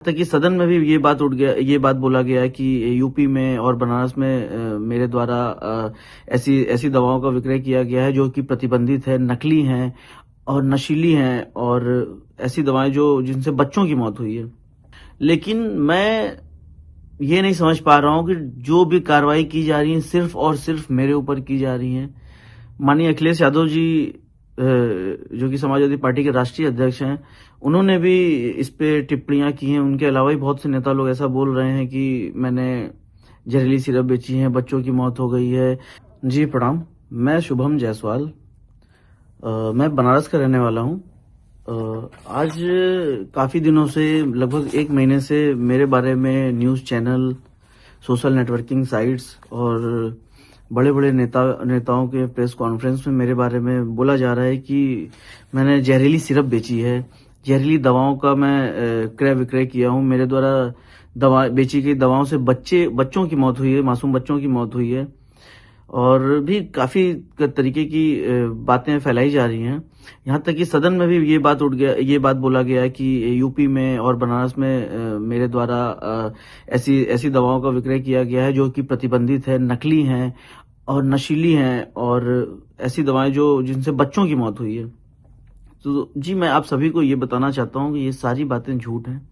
तक कि सदन में भी ये बात बोला गया है कि यूपी में और बनारस में मेरे द्वारा ऐसी ऐसी दवाओं का विक्रय किया गया है जो कि प्रतिबंधित है, नकली हैं और नशीली हैं और ऐसी दवाएं जो जिनसे बच्चों की मौत हुई है। लेकिन मैं ये नहीं समझ पा रहा हूं कि जो भी कार्रवाई की जा रही है सिर्फ और सिर्फ मेरे ऊपर की जा रही है। माननीय अखिलेश यादव जी जो कि समाजवादी पार्टी के राष्ट्रीय अध्यक्ष हैं, उन्होंने भी इस पे टिप्पणियां की हैं। उनके अलावा भी बहुत से नेता लोग ऐसा बोल रहे हैं कि मैंने जहरीली सिरप बेची है, बच्चों की मौत हो गई है। जी प्रणाम, मैं शुभम जायसवाल, मैं बनारस का रहने वाला हूं। आज काफी दिनों से, लगभग एक महीने से मेरे बारे में news channel, social networking sites और बड़े बड़े नेताओं के प्रेस कॉन्फ्रेंस में मेरे बारे में बोला जा रहा है कि मैंने जहरीली सिरप बेची है, जहरीली दवाओं का मैं क्रय विक्रय किया हूं। मेरे द्वारा दवा बेची गई दवाओं से बच्चों की मौत हुई है, मासूम बच्चों की मौत हुई है और भी काफी तरीके की बातें फैलाई जा रही हैं। यहाँ तक कि सदन में भी ये बात बोला गया है कि यूपी में और बनारस में मेरे द्वारा ऐसी दवाओं का विक्रय किया गया है जो कि प्रतिबंधित है, नकली हैं और नशीली हैं और ऐसी दवाएं जो जिनसे बच्चों की मौत हुई है। तो जी, मैं आप सभी को ये बताना चाहता हूँ कि ये सारी बातें झूठ हैं।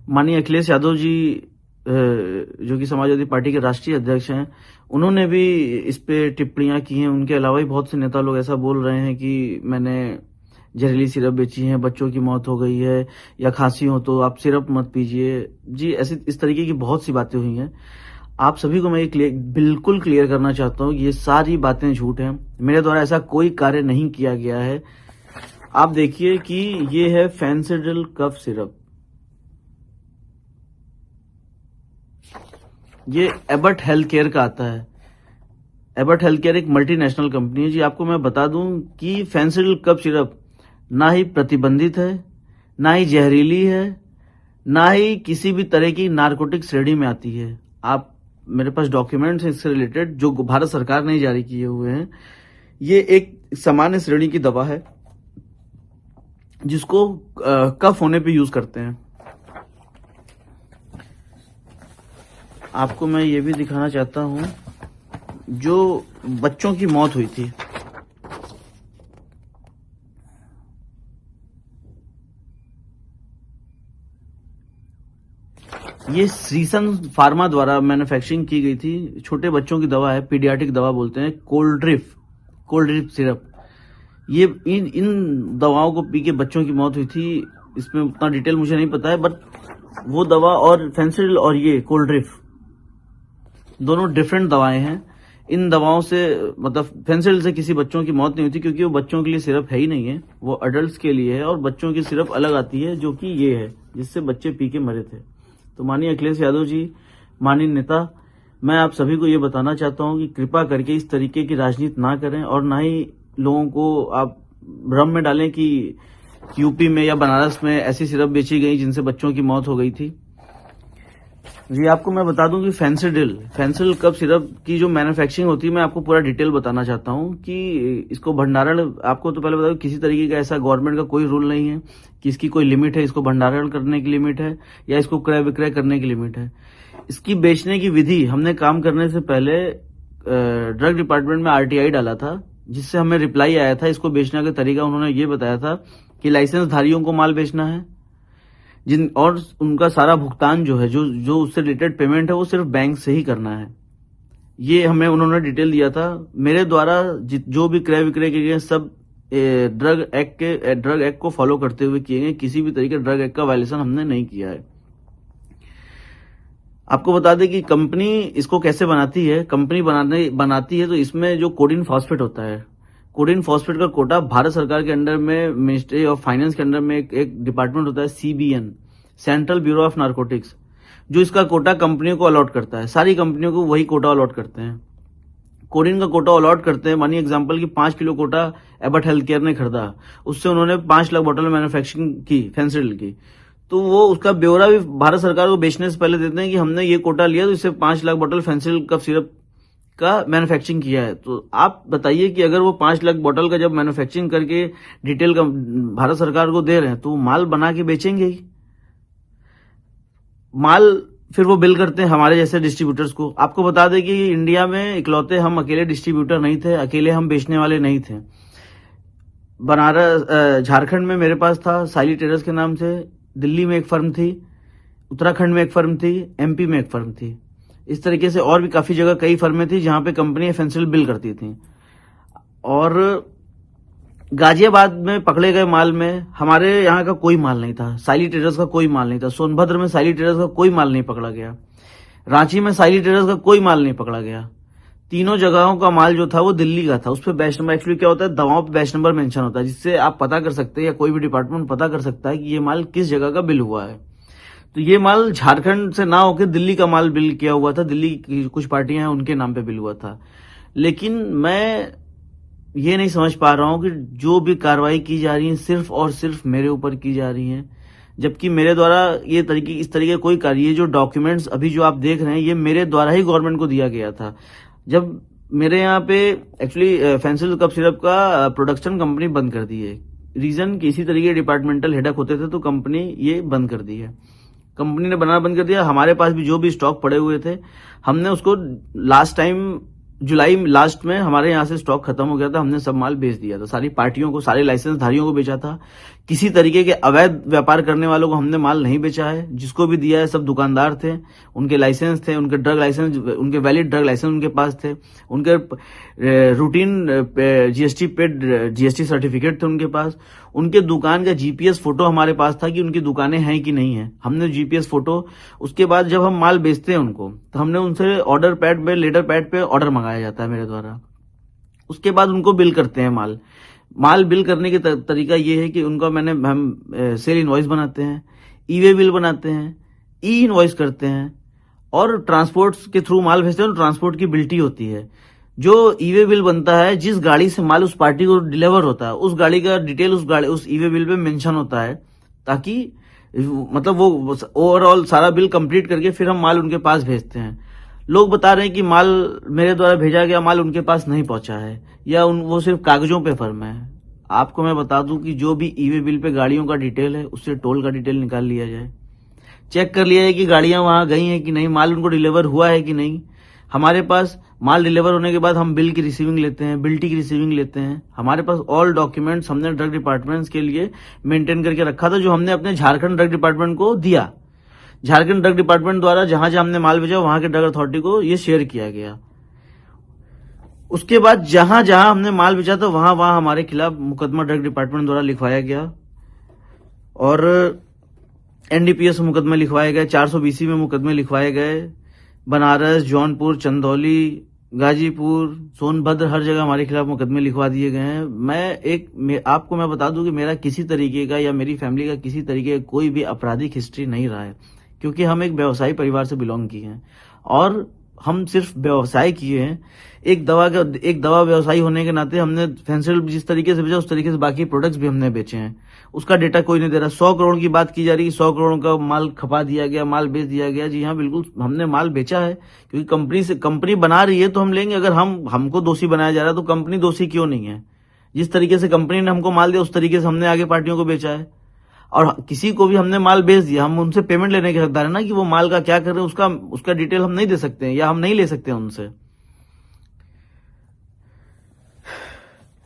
माननीय अखिलेश यादव जी जो कि समाजवादी पार्टी के राष्ट्रीय अध्यक्ष हैं, उन्होंने भी इस पे टिप्पणियां की हैं। उनके अलावा भी बहुत से नेता लोग ऐसा बोल रहे हैं कि मैंने जहरीली सिरप बेची है, बच्चों की मौत हो गई है, या खांसी हो तो आप सिरप मत पीजिए। जी, इस तरीके की बहुत सी बातें हुई हैं। आप सभी को मैं बिल्कुल क्लियर करना चाहता हूँ कि ये सारी बातें झूठ हैं। मेरे द्वारा ऐसा कोई कार्य नहीं किया गया है। आप देखिए कि ये है फेंसिडिल कफ सिरप, ये एबट हेल्थ केयर का आता है। एबट हेल्थ केयर एक मल्टीनेशनल कंपनी है। जी, आपको मैं बता दूं कि फेंसिडिल कफ सिरप ना ही प्रतिबंधित है, ना ही जहरीली है, ना ही किसी भी तरह की नारकोटिक श्रेणी में आती है। आप, मेरे पास डॉक्यूमेंट्स हैं इससे रिलेटेड जो भारत सरकार ने जारी किए हुए हैं। ये एक सामान्य श्रेणी की दवा है जिसको कफ होने पे यूज करते हैं। आपको मैं ये भी दिखाना चाहता हूं जो बच्चों की मौत हुई थी। ये श्रीसन फार्मा द्वारा मैन्युफैक्चरिंग की गई थी। छोटे बच्चों की दवा है, पीडियाट्रिक दवा बोलते हैं, कोल्ड ड्रिप सिरप। ये इन दवाओं को पी के बच्चों की मौत हुई थी। इसमें उतना डिटेल मुझे नहीं पता है, बट वो दवा और फेंसिडिल और ये कोल्ड ड्रिप दोनों डिफरेंट दवाएं हैं। इन दवाओं से, मतलब फेंसिडिल से किसी बच्चों की मौत नहीं होती क्योंकि वो बच्चों के लिए सिरप है ही नहीं है, वो अडल्ट्स के लिए है। और बच्चों की सिरप अलग आती है जो कि ये है, जिससे बच्चे पी के मरे थे। तो माननीय अखिलेश यादव जी, माननीय नेता, मैं आप सभी को ये बताना चाहता हूं कि कृपा करके इस तरीके की राजनीति ना करें और ना ही लोगों को आप भ्रम में डालें कि यूपी में या बनारस में ऐसी सिरप बेची गई जिनसे बच्चों की मौत हो गई थी। जी, आपको मैं बता दूं कि फेंसिडिल कफ सिरप की जो मैन्युफैक्चरिंग होती है, मैं आपको पूरा डिटेल बताना चाहता हूं कि इसको भंडारण, आपको तो पहले बता दूं, किसी तरीके का ऐसा गवर्नमेंट का कोई रूल नहीं है कि इसकी कोई लिमिट है, इसको भंडारण करने की लिमिट है या इसको क्रय विक्रय करने की लिमिट है। इसकी बेचने की विधि, हमने काम करने से पहले ड्रग डिपार्टमेंट में RTI डाला था, जिससे हमें रिप्लाई आया था। इसको बेचने का तरीका उन्होंने ये बताया था कि लाइसेंस धारियों को माल बेचना है, और उनका सारा भुगतान जो है, जो उससे रिलेटेड पेमेंट है, वो सिर्फ बैंक से ही करना है। ये हमें उन्होंने डिटेल दिया था। मेरे द्वारा जो भी क्रय विक्रय किए गए सब ड्रग एक्ट को फॉलो करते हुए किए गए। किसी भी तरीके ड्रग एक्ट का वायलेशन हमने नहीं किया है। आपको बता दें कि कंपनी इसको कैसे बनाती है। कंपनी बनाती है तो इसमें जो कोडिन फॉस्फेट होता है, कोडिन फॉस्फेट का कोटा भारत सरकार के अंडर में, मिनिस्ट्री ऑफ फाइनेंस के अंडर में एक डिपार्टमेंट होता है, CBN, central bureau of narcotics, जो इसका कोटा कंपनियों को अलॉट करता है। सारी कंपनियों को वही कोटा अलॉट करते हैं, कोडिन का कोटा अलॉट करते हैं। मानिए एग्जांपल कि 5 किलो कोटा एबट हेल्थ केयर ने खरीदा, उससे उन्होंने 5 लाख बोतल मैन्युफैक्चरिंग की फेंसिडिल की, तो वो उसका ब्यौरा भी भारत सरकार को बेचने से पहले देते हैं कि हमने ये कोटा लिया तो इससे 5 लाख बोतल फेंसिडिल कफ सिरप का मैन्युफैक्चरिंग किया है। तो आप बताइए कि अगर वो 5 लाख बोतल का जब मैन्युफैक्चरिंग करके डिटेल का भारत सरकार को दे रहे हैं तो वो माल बना के बेचेंगे ही। माल फिर वो बिल करते हैं हमारे जैसे डिस्ट्रीब्यूटर्स को। आपको बता दें कि इंडिया में इकलौते हम अकेले डिस्ट्रीब्यूटर नहीं थे, अकेले हम बेचने वाले नहीं थे। बनारस झारखंड में मेरे पास था साइली ट्रेडर्स के नाम से, दिल्ली में एक फर्म थी, उत्तराखंड में एक फर्म थी, एमपी में एक फर्म थी। इस तरीके से और भी काफी जगह कई फर्में थी जहां पे कंपनी एफएनसीएल बिल करती थी। और गाजियाबाद में पकड़े गए माल में हमारे यहाँ का कोई माल नहीं था, साइली ट्रेडर्स का कोई माल नहीं था। सोनभद्र में साइली ट्रेडर्स का कोई माल नहीं पकड़ा गया, रांची में साइली ट्रेडर्स का कोई माल नहीं पकड़ा गया। तीनों जगहों का माल जो था वो दिल्ली का था। उस पर बैच नंबर, एक्चुअली क्या होता है, दवाओं पे बैच नंबर मेंशन होता है, जिससे आप पता कर सकते हैं या कोई भी डिपार्टमेंट पता कर सकता है कि ये माल किस जगह का बिल हुआ है। तो ये माल झारखंड से ना होकर दिल्ली का माल बिल किया हुआ था, दिल्ली की कुछ पार्टियां हैं उनके नाम पे बिल हुआ था। लेकिन मैं ये नहीं समझ पा रहा हूं कि जो भी कार्रवाई की जा रही है सिर्फ और सिर्फ मेरे ऊपर की जा रही है, जबकि मेरे द्वारा इस तरीके कोई कार्य, ये जो डॉक्यूमेंट्स अभी जो आप देख रहे हैं, ये मेरे द्वारा ही गवर्नमेंट को दिया गया था। जब मेरे यहाँ पे एक्चुअली एफएनसीएल कफ सिरप का प्रोडक्शन कंपनी बंद कर दी है, रीजन कि इसी तरीके डिपार्टमेंटल हेडक होते थे तो कंपनी ये बंद कर दी है। कंपनी ने बनाना बंद कर दिया। हमारे पास भी जो भी स्टॉक पड़े हुए थे, हमने उसको लास्ट टाइम जुलाई लास्ट में हमारे यहाँ से स्टॉक खत्म हो गया था, हमने सब माल बेच दिया था, सारी पार्टियों को, सारे लाइसेंस धारियों को बेचा था। किसी तरीके के अवैध व्यापार करने वालों को हमने माल नहीं बेचा है। जिसको भी दिया है सब दुकानदार थे, उनके लाइसेंस थे, उनके ड्रग लाइसेंस, उनके वैलिड ड्रग लाइसेंस उनके पास थे, उनके रूटीन जीएसटी सर्टिफिकेट थे उनके पास, उनके दुकान का जीपीएस फोटो हमारे पास था कि उनकी दुकानें हैं कि नहीं है, हमने जीपीएस फोटो। उसके बाद जब हम माल बेचते हैं उनको, तो हमने उनसे ऑर्डर पैड पे, लेटर पैड पे ऑर्डर मंगाया जाता है मेरे द्वारा। उसके बाद उनको बिल करते हैं माल बिल करने के तरीका ये है कि उनका हम सेल इनवॉइस बनाते हैं, ई वे बिल बनाते हैं, ई इनवॉइस करते हैं, और ट्रांसपोर्ट के थ्रू माल भेजते हैं तो ट्रांसपोर्ट की बिल्टी होती है। जो ई वे बिल बनता है, जिस गाड़ी से माल उस पार्टी को डिलीवर होता है, उस गाड़ी का डिटेल उस ई वे बिल पे मेंशन होता है, ताकि मतलब वो ओवरऑल सारा बिल कंप्लीट करके फिर हम माल उनके पास भेजते हैं। लोग बता रहे हैं कि माल मेरे द्वारा भेजा गया माल उनके पास नहीं पहुंचा है, या वो सिर्फ कागजों पे फर्म है। आपको मैं बता दूं कि जो भी ई वे बिल पे गाड़ियों का डिटेल है, उससे टोल का डिटेल निकाल लिया जाए, चेक कर लिया जाए कि गाड़ियां वहां गई हैं कि नहीं, माल उनको डिलीवर हुआ है कि नहीं। हमारे पास माल डिलीवर होने के बाद हम बिल की रिसीविंग लेते हैं, बिल्टी की रिसीविंग लेते हैं। हमारे पास ऑल डॉक्यूमेंट्स हमने ड्रग डिपार्टमेंट्स के लिए मेंटेन करके रखा था, जो हमने अपने झारखंड ड्रग डिपार्टमेंट को दिया। झारखंड ड्रग डिपार्टमेंट द्वारा जहां जहां हमने माल भेजा, वहां के ड्रग अथॉरिटी को ये शेयर किया गया। उसके बाद जहां जहां हमने माल बेचा था, वहां वहां हमारे खिलाफ मुकदमा ड्रग डिपार्टमेंट द्वारा लिखवाया गया, और एनडीपीएस में मुकदमे लिखवाए गए, 420 में मुकदमे लिखवाए गए। बनारस, जौनपुर, चंदौली, गाजीपुर, सोनभद्र, हर जगह हमारे खिलाफ मुकदमे लिखवा दिए गए हैं। आपको मैं बता दूं कि मेरा किसी तरीके का या मेरी फैमिली का किसी तरीके का कोई भी आपराधिक हिस्ट्री नहीं रहा है, क्योंकि हम एक व्यवसायी परिवार से बिलोंग किए हैं, और हम सिर्फ व्यवसाय किए हैं। एक दवा व्यवसायी होने के नाते हमने फेंसिल जिस तरीके से बेचा, उस तरीके से बाकी प्रोडक्ट्स भी हमने बेचे हैं। उसका डेटा कोई नहीं दे रहा। 100 करोड़ की बात की जा रही है, 100 करोड़ का माल खपा दिया गया, माल बेच दिया गया। जी हाँ, बिल्कुल हमने माल बेचा है, क्योंकि कंपनी बना रही है तो हम लेंगे। अगर हमको दोषी बनाया जा रहा है तो कंपनी दोषी क्यों नहीं है? जिस तरीके से कंपनी ने हमको माल दिया, उस तरीके से हमने आगे पार्टियों को बेचा है, और किसी को भी हमने माल बेच दिया, हम उनसे पेमेंट लेने के हकदार है ना, कि वो माल का क्या कर रहे हैं, उसका डिटेल हम नहीं दे सकते हैं, या हम नहीं ले सकते हैं उनसे।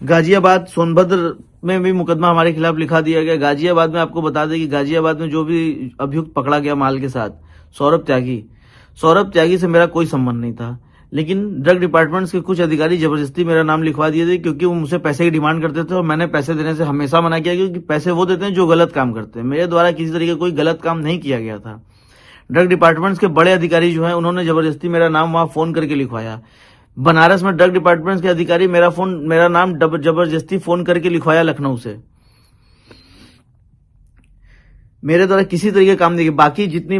गाजियाबाद, सोनभद्र में भी मुकदमा हमारे खिलाफ लिखा दिया गया। गाजियाबाद में आपको बता दें कि गाजियाबाद में जो भी अभियुक्त पकड़ा गया माल के साथ, सौरभ त्यागी से मेरा कोई संबंध नहीं था, लेकिन ड्रग डिपार्टमेंट के कुछ अधिकारी जबरदस्ती मेरा नाम लिखवा दिए थे, क्योंकि वो मुझसे पैसे की डिमांड करते थे, और मैंने पैसे देने से हमेशा मना किया, क्योंकि पैसे वो देते हैं जो गलत काम करते हैं। मेरे द्वारा किसी तरीके कोई गलत काम नहीं किया गया था। ड्रग डिपार्टमेंट के बड़े अधिकारी जो है, उन्होंने जबरदस्ती मेरा नाम वहां फोन करके लिखवाया। बनारस में ड्रग डिपार्टमेंट के अधिकारी मेरा नाम जबरदस्ती फोन करके लिखवाया लखनऊ से। मेरे द्वारा किसी तरीके का काम नहीं किया। बाकी जितनी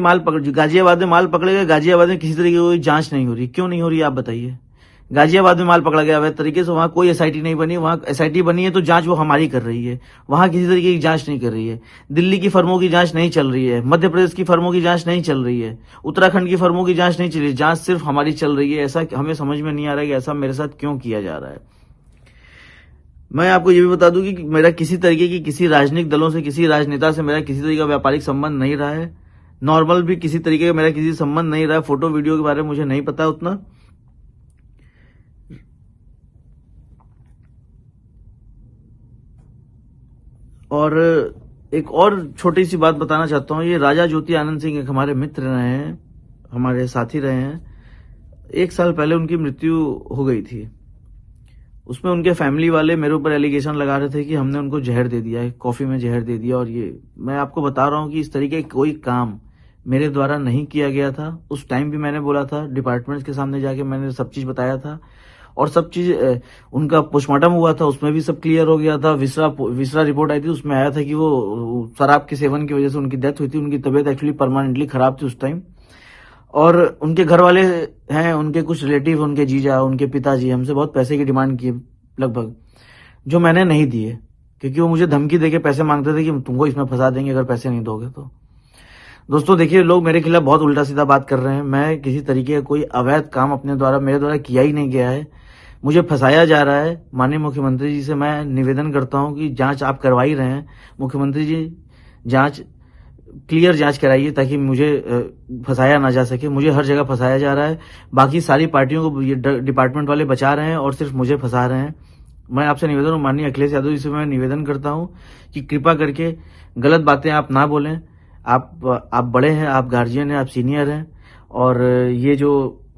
गाजियाबाद में माल पकड़े गए, गाजियाबाद में किसी तरीके की कोई जांच नहीं हो रही। क्यों नहीं हो रही आप बताइए? गाजियाबाद में माल पकड़ा गया अवैध तरीके से, वहां कोई एसआईटी नहीं बनी। वहां एसआईटी बनी है तो जांच वो हमारी कर रही है, वहां किसी तरीके की जांच नहीं कर रही है। दिल्ली की फर्मों की जांच नहीं चल रही है, मध्य प्रदेश की फर्मों की जांच नहीं चल रही है, उत्तराखंड की फर्मों की जांच नहीं चल रही है, जांच सिर्फ हमारी चल रही है। ऐसा हमें समझ में नहीं आ रहा है कि ऐसा मेरे साथ क्यों किया जा रहा है। मैं आपको ये भी बता दूं कि मेरा किसी तरीके की किसी राजनीतिक दलों से, किसी राजनेता से मेरा किसी तरीके का व्यापारिक संबंध नहीं रहा है, नॉर्मल भी किसी तरीके का मेरा किसी से संबंध नहीं रहा, फोटो वीडियो के बारे में मुझे नहीं पता उतना। और एक और छोटी सी बात बताना चाहता हूँ, ये राजा ज्योति आनंद सिंह एक हमारे मित्र रहे हैं, हमारे साथी रहे हैं। 1 साल पहले उनकी मृत्यु हो गई थी। उसमें उनके फैमिली वाले मेरे ऊपर एलिगेशन लगा रहे थे कि हमने उनको जहर दे दिया है, कॉफी में जहर दे दिया। और ये मैं आपको बता रहा हूँ कि इस तरीके का कोई काम मेरे द्वारा नहीं किया गया था। उस टाइम भी मैंने बोला था, डिपार्टमेंट्स के सामने जाके मैंने सब चीज बताया था, और सब चीज उनका पोस्टमार्टम हुआ था, उसमें भी सब क्लियर हो गया था। विसरा रिपोर्ट आई थी, उसमें आया था कि वो शराब के सेवन की वजह से उनकी डेथ हुई थी। उनकी तबीयत एक्चुअली परमानेंटली खराब थी उस टाइम। और उनके घर वाले हैं, उनके कुछ रिलेटिव, उनके जीजा, उनके पिताजी हमसे बहुत पैसे की डिमांड किए लगभग, जो मैंने नहीं दिए, क्योंकि वो मुझे धमकी देके पैसे मांगते थे कि तुमको इसमें फंसा देंगे अगर पैसे नहीं दोगे तो। दोस्तों देखिए, लोग मेरे खिलाफ बहुत उल्टा सीधा बात कर रहे हैं। मैं किसी तरीके का कोई अवैध काम मेरे द्वारा किया ही नहीं गया है। मुझे फंसाया जा रहा है। माननीय मुख्यमंत्री जी से मैं निवेदन करता हूं कि जांच आप करवा ही रहे हैं, मुख्यमंत्री जी जांच, क्लियर जांच कराइए ताकि मुझे फंसाया ना जा सके। मुझे हर जगह फंसाया जा रहा है, बाकी सारी पार्टियों को ये डिपार्टमेंट वाले बचा रहे हैं और सिर्फ मुझे फंसा रहे हैं। मैं आपसे निवेदन हूं, माननीय अखिलेश यादव जी से मैं निवेदन करता हूं कि कृपा करके गलत बातें आप ना बोलें। आप बड़े हैं, आप गार्जियन हैं, आप सीनियर हैं, और ये जो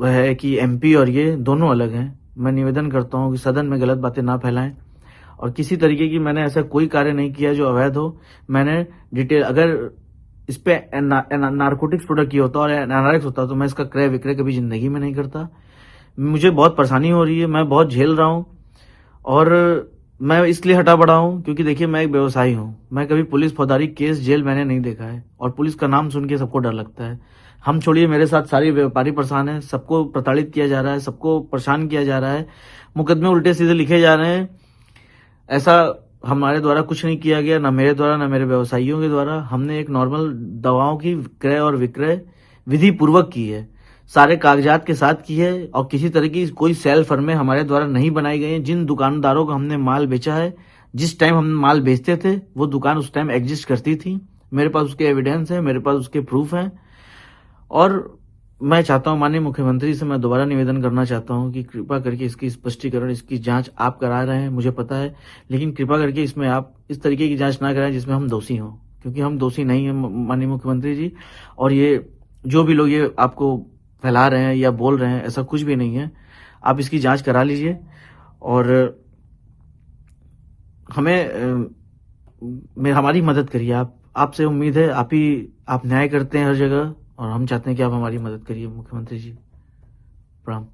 है कि एमपी और ये दोनों अलग हैं। मैं निवेदन करता हूं कि सदन में गलत बातें ना फैलाएं, और किसी तरीके की मैंने ऐसा कोई कार्य नहीं किया जो अवैध हो। मैंने डिटेल, अगर इस पे नारकोटिक्स प्रोडक्ट की होता और एनारक्स होता तो मैं इसका क्रय विक्रय कभी जिंदगी में नहीं करता। मुझे बहुत परेशानी हो रही है, मैं बहुत झेल रहा हूं, और मैं इसलिए हटा बढ़ा हूं क्योंकि देखिए, मैं एक व्यवसायी हूं। मैं कभी पुलिस फौजदारी केस जेल मैंने नहीं देखा है, और पुलिस का नाम सुन के सबको डर लगता है। हम छोड़िए, मेरे साथ सारे व्यापारी परेशान है, सबको प्रताड़ित किया जा रहा है, सबको परेशान किया जा रहा है, मुकदमे उल्टे सीधे लिखे जा रहे हैं। ऐसा हमारे द्वारा कुछ नहीं किया गया, ना मेरे द्वारा, ना मेरे व्यवसायियों के द्वारा। हमने एक नॉर्मल दवाओं की क्रय और विक्रय विधि पूर्वक की है, सारे कागजात के साथ की है, और किसी तरह की कोई सेल फर्में हमारे द्वारा नहीं बनाई गई हैं। जिन दुकानदारों को हमने माल बेचा है, जिस टाइम हम माल बेचते थे, वो दुकान उस टाइम एग्जिस्ट करती थी। मेरे पास उसके एविडेंस है, मेरे पास उसके प्रूफ हैं। और मैं चाहता हूं, माननीय मुख्यमंत्री से मैं दोबारा निवेदन करना चाहता हूं कि कृपा करके इसकी स्पष्टीकरण, इसकी जांच आप करा रहे हैं, मुझे पता है, लेकिन कृपा करके इसमें आप इस तरीके की जांच ना कराएं जिसमें हम दोषी हों, क्योंकि हम दोषी नहीं हैं माननीय मुख्यमंत्री जी। और ये जो भी लोग ये आपको फैला रहे हैं या बोल रहे हैं, ऐसा कुछ भी नहीं है। आप इसकी जांच करा लीजिए, और हमारी मदद करिए। आपसे उम्मीद है, आप न्याय करते हैं हर जगह, और हम चाहते हैं कि आप हमारी मदद करिए मुख्यमंत्री जी। प्रणाम।